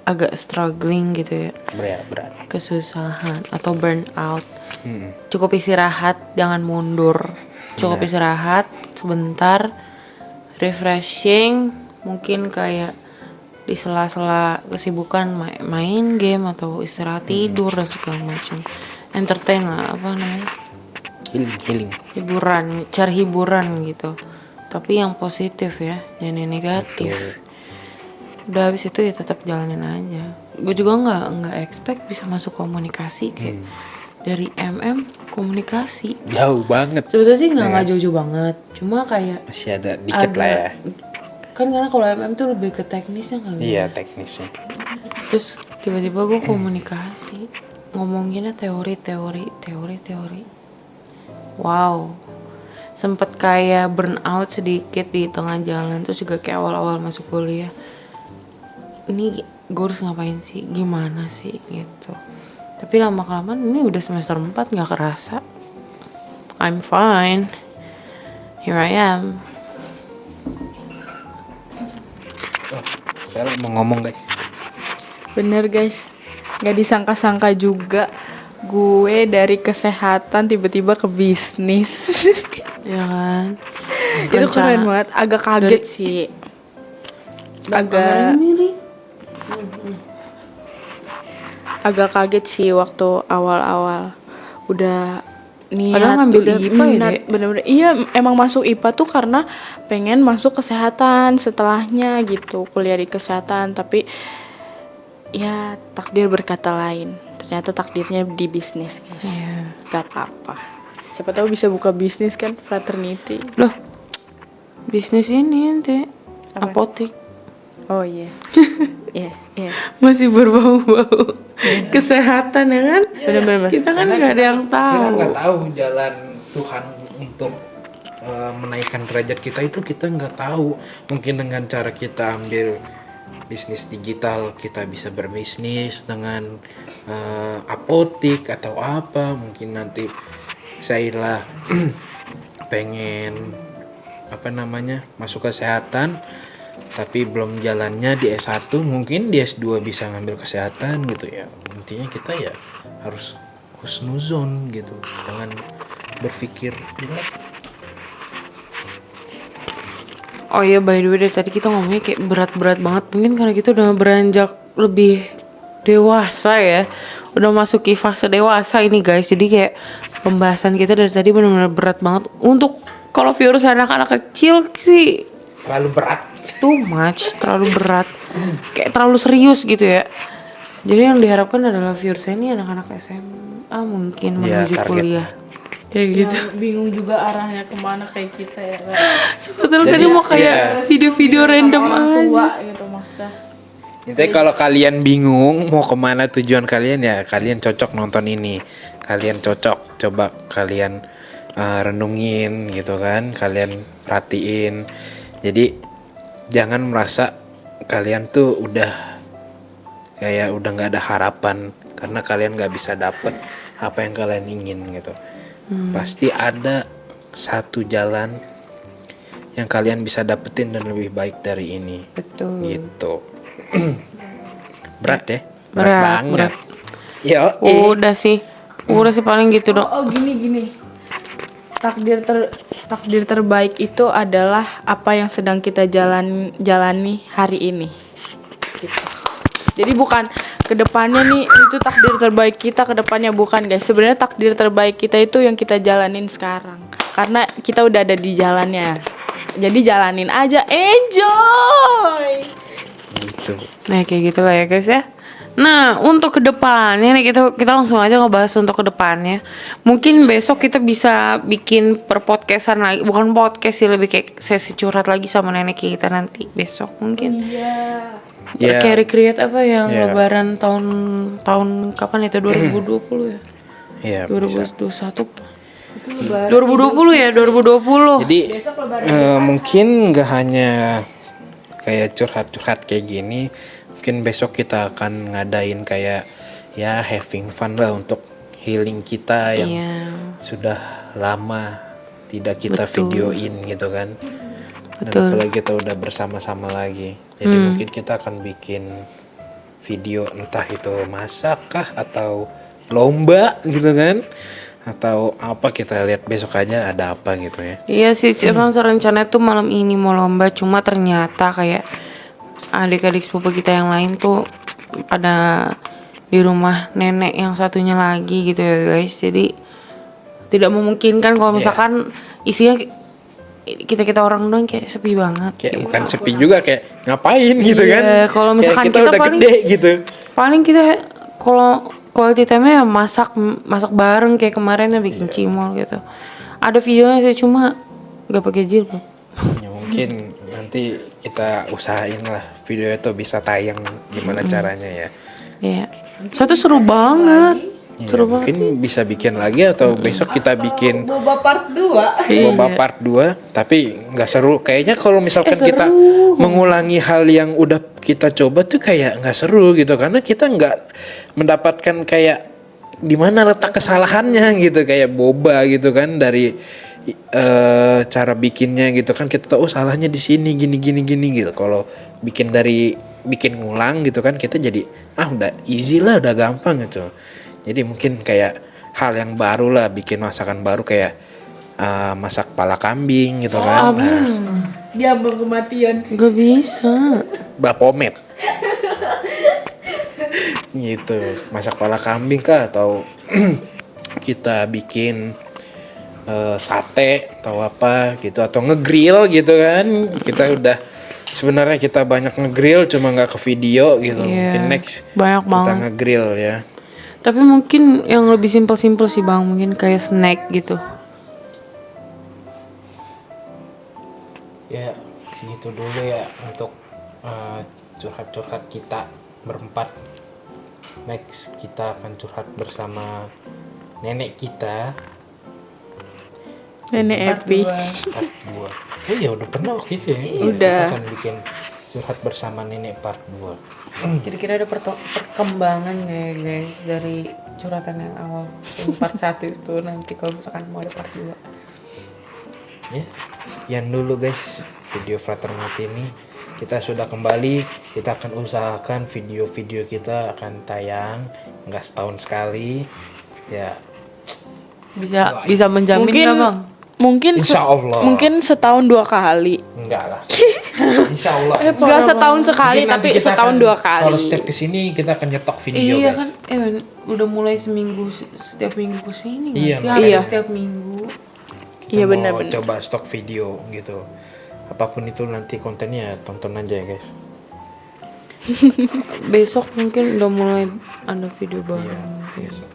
agak struggling gitu ya, berat kesusahan atau burnout. Cukup istirahat, jangan mundur. Cukup istirahat sebentar, refreshing, mungkin kayak di sela-sela kesibukan main game atau istirahat tidur dan segala macam. Entertain lah, apa namanya? Healing. Hiburan, cari hiburan gitu. Tapi yang positif ya, jangan yang negatif. Udah habis itu ya tetap jalanin aja. Gue juga nggak expect bisa masuk komunikasi kayak dari komunikasi. Jauh banget. Sebetulnya sih nggak jauh-jauh banget, cuma kayak Masih ada dikit lah ya. kan karena kalau tuh lebih ke teknisnya kali. Iya, teknisnya. Terus tiba-tiba gue komunikasi, ngomonginnya teori. Wow, sempet kayak burn out sedikit di tengah jalan. Terus juga kayak awal-awal masuk kuliah, ini gue harus ngapain sih, gimana sih gitu. Tapi lama-kelamaan ini udah semester 4 gak kerasa. I'm fine, here I am. Saya mau ngomong guys. Bener guys, nggak disangka-sangka juga gue dari kesehatan tiba-tiba ke bisnis. Ya kan. Itu keren banget, agak kaget sih. Agak kaget sih waktu awal-awal udah niat, Padahal ngambil udah IPA ya, minat, Dek? bener-bener. Iya, emang masuk IPA tuh karena pengen masuk kesehatan setelahnya gitu, kuliah di kesehatan. Tapi ya takdir berkata lain. Ternyata takdirnya di bisnis, guys. Iya. Gak apa-apa. Siapa tahu bisa buka bisnis kan, fraternity. Loh, bisnis ini ente Apa? apotek. Oh iya. Iya. Masih berbau-bau kesehatan ya kan? Bener-bener. Kita kan nggak ada yang Kita tahu. nggak tahu jalan Tuhan untuk menaikkan derajat kita itu kita nggak tahu. Mungkin dengan cara kita ambil bisnis digital kita bisa berbisnis dengan apotik atau apa. Mungkin nanti saya pengen masuk kesehatan tapi belum jalannya di S1, mungkin di S2 bisa ngambil kesehatan gitu ya. Intinya kita ya harus husnuzon gitu, jangan berpikir jelek. Oh iya, by the way dari tadi kita ngomongnya kayak berat-berat banget. Mungkin karena kita udah beranjak lebih dewasa ya. Udah masuki fase dewasa ini guys. Jadi kayak pembahasan kita dari tadi benar-benar berat banget. Untuk kalau virus anak-anak kecil sih Terlalu berat. too much, terlalu berat. Kayak terlalu serius gitu ya. Jadi yang diharapkan adalah viewersnya ini anak-anak SMA mungkin Ya, menuju targetnya. kuliah. Kayak gitu. Bingung juga arahnya kemana kayak kita ya kan. Sebetulnya tadi mau kayak video-video random aja. Tua gitu maksudnya. Intinya kalau kalian bingung mau kemana tujuan kalian ya kalian cocok nonton ini. Kalian cocok coba kalian renungin gitu kan. Kalian perhatiin. Jadi jangan merasa kalian tuh udah nggak ada harapan karena kalian nggak bisa dapet apa yang kalian ingin gitu. Pasti ada satu jalan yang kalian bisa dapetin dan lebih baik dari ini. Betul. Gitu. Berat ya? Berat, banget. berat. Yo, Udah sih paling gitu dong. Oh gini. Takdir terbaik itu adalah apa yang sedang kita jalani hari ini. Gitu. Jadi bukan kedepannya nih itu takdir terbaik kita kedepannya, bukan guys. Sebenarnya takdir terbaik kita itu yang kita jalanin sekarang. Karena kita udah ada di jalannya. Jadi jalanin aja, enjoy. gitu. Nah kayak gitulah ya guys ya. Nah untuk kedepannya nih kita langsung aja ngebahas untuk kedepannya. Mungkin besok kita bisa bikin podcastan lagi, bukan podcast sih, lebih kayak sesi curhat lagi sama nenek kita nanti besok mungkin. Ya. Kayak recreate apa yang Ya. lebaran tahun kapan itu 2020 ya? Iya, bisa. 2021. 2020 ya, 2020. Jadi mungkin nggak hanya kayak curhat-curhat kayak gini. Mungkin besok kita akan ngadain kayak ya having fun lah untuk healing kita yang Iya. sudah lama tidak kita Betul. videoin gitu kan. Dan Betul. apalagi kita udah bersama-sama lagi. Jadi mungkin kita akan bikin video entah itu masak kah atau lomba gitu kan. Atau apa kita lihat besok aja ada apa gitu ya. Iya sih, emang rencananya tuh malam ini mau lomba, cuma ternyata kayak adik-adik sepupu kita yang lain tuh pada di rumah nenek yang satunya lagi gitu ya guys. Jadi tidak memungkinkan kalau misalkan isinya kita orang doang, kayak sepi banget. Kayak gitu. bukan sepi juga, kayak ngapain gitu Iya, kan. kalau Kayak misalkan kita kita udah paling- gede gitu. Paling kita kalau quality time-nya ya masak bareng kayak kemarin ya bikin cimol gitu. Ada videonya sih cuma nggak pakai jilbab. Ya mungkin nanti kita usahain lah video itu bisa tayang gimana caranya ya. Iya. Satu seru banget. Ya, mungkin bisa bikin lagi atau besok kita bikin Boba part 2. Boba part 2, tapi nggak seru. Kayaknya kalau misalkan kita mengulangi hal yang udah kita coba tuh kayak nggak seru gitu, karena kita nggak mendapatkan kayak di mana letak kesalahannya gitu, kayak boba gitu kan dari cara bikinnya gitu kan, kita tahu salahnya di sini gini gitu. Kalau bikin ngulang gitu kan, kita jadi udah easy lah, udah gampang gitu. Jadi mungkin kayak hal yang baru lah, bikin masakan baru kayak masak pala kambing gitu kan. Nah, Dia kematian. Gak bisa. bapomet. Gitu, masak pala kambing kah, atau kita bikin sate atau apa gitu, atau ngegrill gitu kan. Kita udah sebenarnya kita banyak ngegrill cuma nggak ke video gitu. Iya, Mungkin next banyak kita banget. ngegrill ya. Tapi mungkin yang lebih simpel-simpel sih bang, mungkin kayak snack gitu. Ya segitu dulu ya untuk curhat-curhat kita berempat. Next kita akan curhat bersama nenek kita. Nenek Epi. Part 2. Oh iya udah pernah waktu itu ya. Udah. Kita akan bikin curhat bersama nenek part 2. Kira-kira ada perkembangan nggak ya guys dari curhatan yang awal yang part 1 itu, nanti kalau misalkan mau ada part 2. Ya, sekian dulu guys video Fraternity ini. Kita sudah kembali, kita akan usahakan video-video kita akan tayang nggak setahun sekali. Ya, Bisa menjamin Mungkin nggak bang? Insya Allah. Mungkin setahun 2 kali. enggak lah. Insya Allah. Enggak setahun sekali Mungkin tapi nanti kita setahun akan- 2 kali. Kalau setiap kesini kita akan nyetok video Iya guys. kan, udah mulai seminggu, setiap minggu kesini nggak Iya, sih? makanya. Ada Iya. setiap minggu. Kita Iya, mau benar-benar. coba stok video gitu. Apapun itu nanti kontennya tonton aja ya guys. Besok mungkin udah mulai ada video baru. Yes.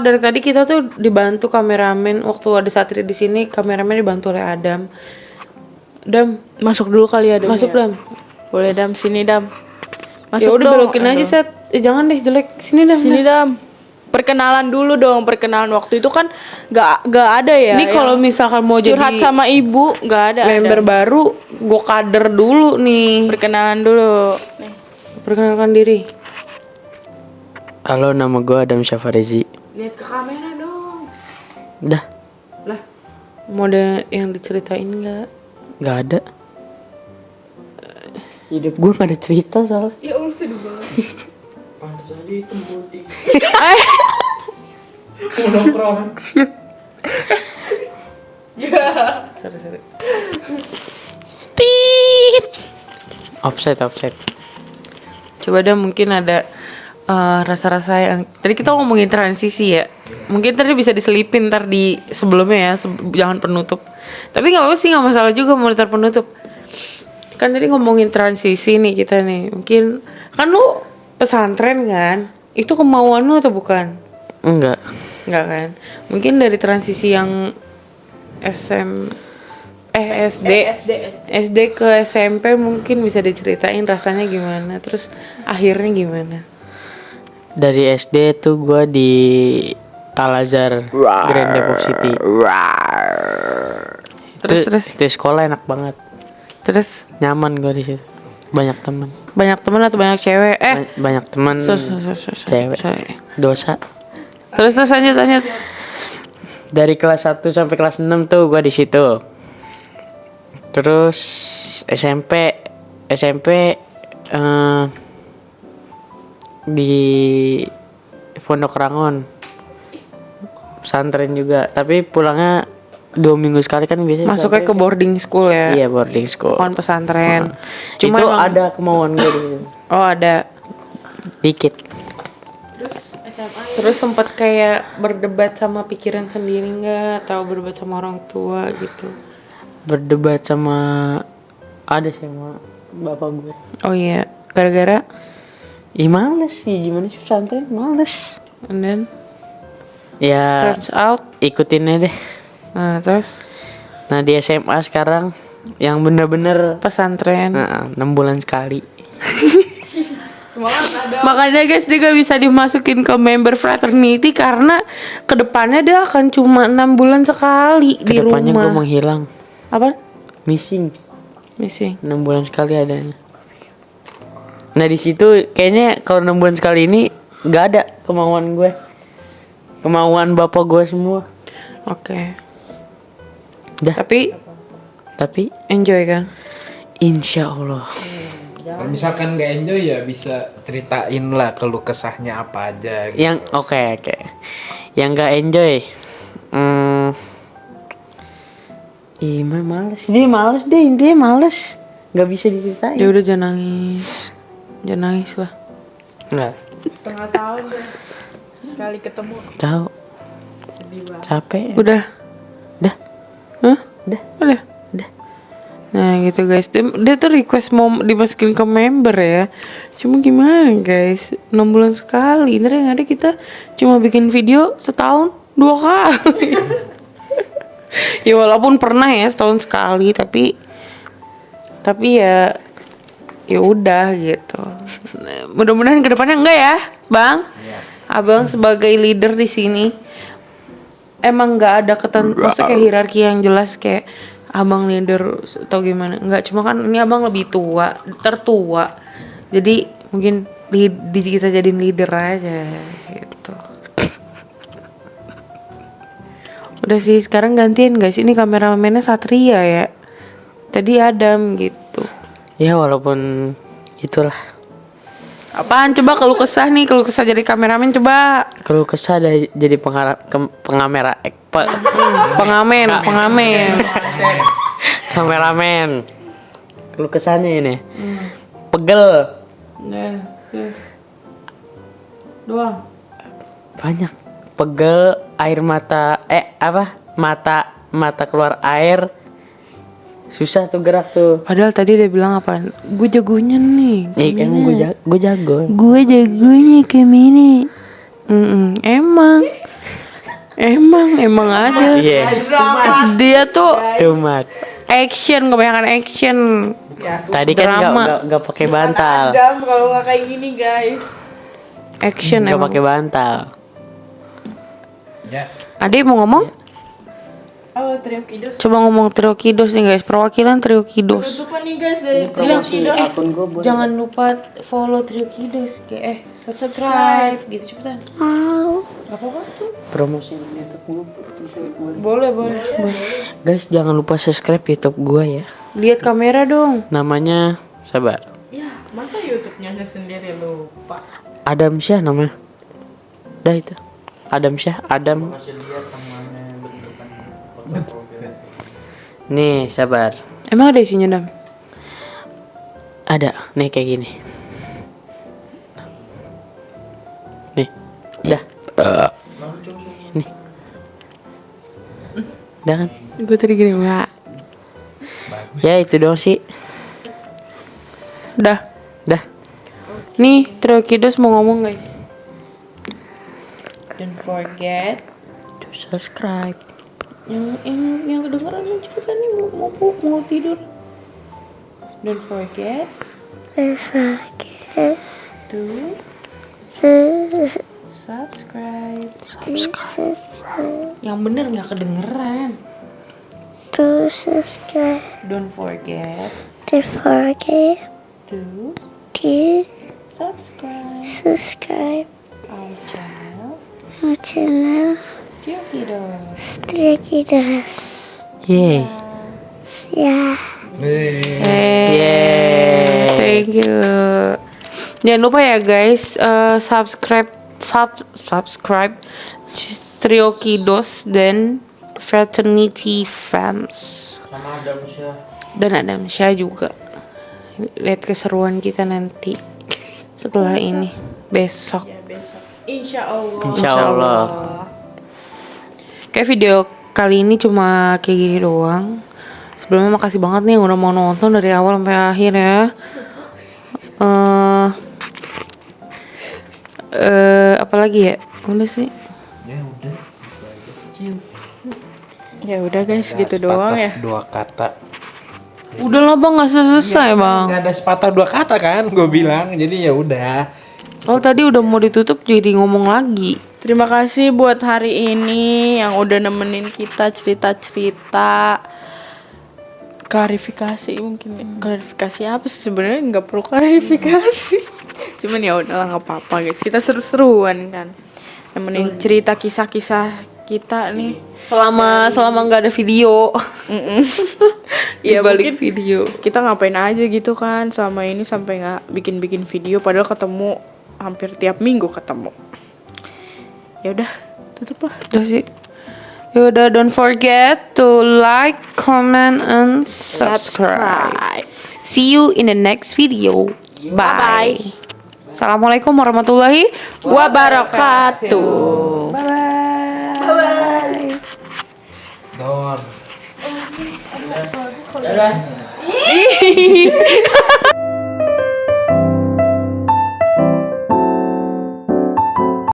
Dari tadi kita tuh dibantu kameramen waktu ada Satria di sini, kameramen dibantu oleh Adam. Dam, Masuk dulu kali ya, Dam. masuk ya? Dam. Boleh Dam, sini Dam. Ya Masuk udah dong. belokin aja Aduh. Sat. Jangan deh jelek. Sini Dam. Sini Dam. Perkenalan dulu dong, perkenalan waktu itu kan gak ada ya. Ini kalau misalkan mau curhat jadi sama ibu gak ada. member baru, gue kader dulu nih. Perkenalan dulu. Nih. Perkenalkan diri. Halo, nama gue Adam Syafarezi. Lihat ke kamera dong. Dah, Lah, mau ada yang diceritain nggak? nggak ada. Hidup gue nggak ada cerita soalnya. Ya Allah sedih banget. Sorry. Offset. Coba deh mungkin ada rasa-rasa yang tadi kita ngomongin transisi ya. Mungkin tadi bisa diselipin ntar di sebelumnya ya, jangan penutup. Tapi nggak apa sih, nggak masalah juga mau ntar penutup. Kan tadi ngomongin transisi nih kita nih. Mungkin kan lu pesantren kan? Itu kemauan lu atau bukan? Enggak. Enggak kan? Mungkin dari transisi yang SD ke SMP mungkin bisa diceritain rasanya gimana, terus akhirnya gimana? Dari SD tuh gue di Al-Azhar Grand Depok City. Terus Itu sekolah enak banget. terus Nyaman gue di situ. Banyak teman. banyak teman atau banyak cewek? Banyak teman. Cewek. Sorry. Dosa. Terus lanjut. Dari kelas 1 sampai kelas 6 tuh gue di situ. Terus SMP di Pondok Rangon, pesantren juga, tapi pulangnya 2 minggu sekali kan biasanya Masuknya ke boarding school ya. iya boarding school. Bukan pesantren. Itu Cuma emang- ada kemauan gue di situ. Oh, ada. Dikit. Terus sempat kayak berdebat sama pikiran sendiri nggak? Atau berdebat sama orang tua gitu? Berdebat sama ada sama bapak gue. Oh iya, gara-gara Ih males sih, gimana sih pesantren? Males. and then Ya turns out. ikutin aja deh. Nah, terus Nah di SMA sekarang yang bener-bener pesantren. 6 bulan sekali. Makanya guys, dia gak bisa dimasukin ke member fraternity karena kedepannya dia akan cuma 6 bulan sekali di Kedepannya gue rumah. menghilang, Apa? missing. Missing. 6 bulan sekali adanya. Nah di situ kayaknya kalau 6 bulan sekali ini nggak ada kemauan gue, kemauan bapak gue semua. Oke. Dah. Tapi Tapi enjoy kan? insya Allah. Kalau misalkan nggak enjoy ya bisa ceritain lah keluh kesahnya apa aja. Gitu. Yang oke. Yang nggak enjoy, males. Dia males deh, intinya males. Nggak bisa diceritain. Ya udah jangan nangis. Jangan nangis lah. Nggak Setengah tahun deh. Sekali ketemu. tahu. Capek. Udah. Dah. Hah? Dah. Udah. Dah. Nah gitu guys, dia tuh request mau dimasukin ke member ya. Cuma gimana guys, 6 bulan sekali. Ntar yang ada kita cuma bikin video setahun 2 kali. Ya walaupun pernah ya setahun sekali, tapi ya udah gitu. Nah, mudah-mudahan kedepannya enggak ya, Bang. Abang sebagai leader di sini emang nggak ada maksudnya kayak hierarki yang jelas kayak abang leader atau gimana, nggak, cuma kan ini abang lebih tertua, jadi mungkin kita jadiin leader aja gitu. Udah sih, sekarang gantian guys, ini kameramennya Satria ya, tadi Adam gitu. Ya walaupun itulah. Apaan coba keluh kesah nih, keluh kesah jadi kameramen coba. Kalau kesah jadi pengamen. Kameramen. Kalau kesahnya ini. Pegel. Nah, doang. Banyak. Pegel, air mata mata keluar air. Susah tuh gerak tuh. Padahal tadi dia bilang apaan? Gue jagonya nih. Iya kan gue jago. Gue jagonya ke mini. Emang aja. Iya. Dia tuh Too much. action, kebanyakan action. Tadi kan Drama. nggak pakai bantal. Adam kalau nggak kayak gini guys. Action Nggak emang. pakai bantal. Ya. Ade mau ngomong? Oh trio kidos. Coba ngomong Trio Kidos nih guys, perwakilan Trio Kidos. Tutupan nih guys dari trio kidos. Jangan lupa follow Trio Kidos, subscribe gitu cepetan. Apa tuh? Promosi YouTube gue. Boleh. Guys jangan lupa subscribe YouTube gue ya. Lihat kamera dong. Namanya sabar. Ya masa YouTube-nya nggak sendiri lupa. Adam Syah namanya. Dah itu. Adam Syah. Adam. Nih sabar. Emang ada isinya, Dam? Ada. Nih kayak gini. Nih. Dah. Nih. Dah kan? Gue tadi gini, Mbak. Ya itu doang sih. Dah. Dah. Nih, Trio Kidos mau ngomong guys. Don't forget To subscribe. yang kedengeran cepetan nih mau tidur. Don't forget to subscribe. Yang bener nggak kedengeran. To subscribe, Don't forget to forget to to subscribe subscribe our channel our channel Trio Kidos. Trio Kidos. Yeay. Ya, Thank you. Jangan lupa ya guys, subscribe Trio Kidos dan Fraternity Fans. Sama Adam Syah. Dan Adam Syah juga. Lihat keseruan kita nanti setelah ini besok. Insya Allah. Insya Allah. Kayak video kali ini cuma kayak gini doang. Sebelumnya makasih banget nih yang udah mau nonton dari awal sampai akhir ya. Apalagi ya? Udah sih. Ya udah guys, gitu doang ya. Dua kata. Udah lah bang, nggak selesai bang. Nggak ada sepatah dua kata kan, gue bilang. Jadi ya udah. Soal tadi udah mau ditutup jadi ngomong lagi. Terima kasih buat hari ini yang udah nemenin kita cerita-cerita. Klarifikasi mungkin ya. Klarifikasi apa sih sebenarnya, nggak perlu klarifikasi. Cuman ya udahlah, nggak apa-apa guys. Kita seru-seruan kan. Nemenin cerita kisah-kisah kita nih. Selama nggak ada video. Ya Balik mungkin video. kita ngapain aja gitu kan selama ini sampai nggak bikin video, padahal ketemu hampir tiap minggu ketemu. Ya udah, tutup lah. Udah sih. Yaudah, don't forget to like, comment, and subscribe. See you in the next video. Bye. Assalamualaikum warahmatullahi Wabarakatuh. Don. wabarakatuh.